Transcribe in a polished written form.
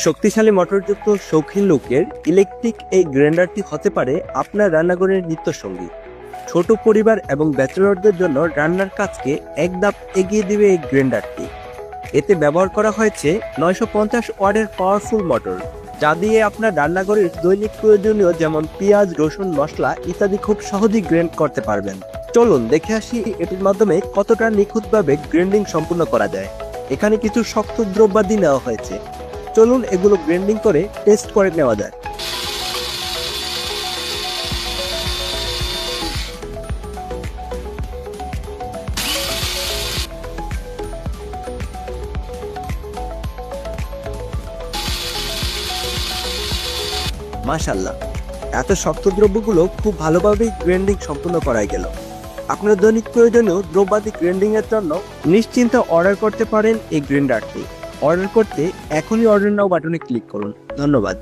শক্তিশালী মোটরযুক্ত শৌখিন লোকের ইলেকট্রিক এই গ্রাইন্ডারটি হতে পারে আপনার রান্নাঘরের নিত্যসঙ্গী। ছোট পরিবার এবং ব্যাচেলরদের জন্য রান্নার কাজকে এক ধাপ এগিয়ে দিবে এই গ্রাইন্ডারটি। এতে ব্যবহার করা হয়েছে 950 ওয়াটের পাওয়ারফুল মোটর, যা দিয়ে আপনার রান্নাঘরের দৈনিক প্রয়োজনীয় যেমন পেঁয়াজ, রসুন, মশলা ইত্যাদি খুব সহজেই গ্রাইন্ড করতে পারবেন। চলুন দেখে আসি এটির মাধ্যমে কতটা নিখুঁতভাবে গ্রাইন্ডিং সম্পূর্ণ করা যায়। এখানে কিছু শক্ত দ্রব্যাদি নেওয়া হয়েছে, চলুন এগুলো গ্রাইন্ডিং করে টেস্ট করে নেওয়া যায়। মাশাআল্লাহ, এত শক্ত দ্রব্যগুলো খুব ভালোভাবেই গ্রাইন্ডিং সম্পূর্ণ করা গেল। আপনার দৈনিক প্রয়োজনীয় দ্রব্যাদি গ্রাইন্ডিং এর জন্য নিশ্চিন্তে অর্ডার করতে পারেন এই গ্রাইন্ডারটি। অর্ডার করতে এখনই অর্ডার নাও বাটনে ক্লিক করুন। ধন্যবাদ।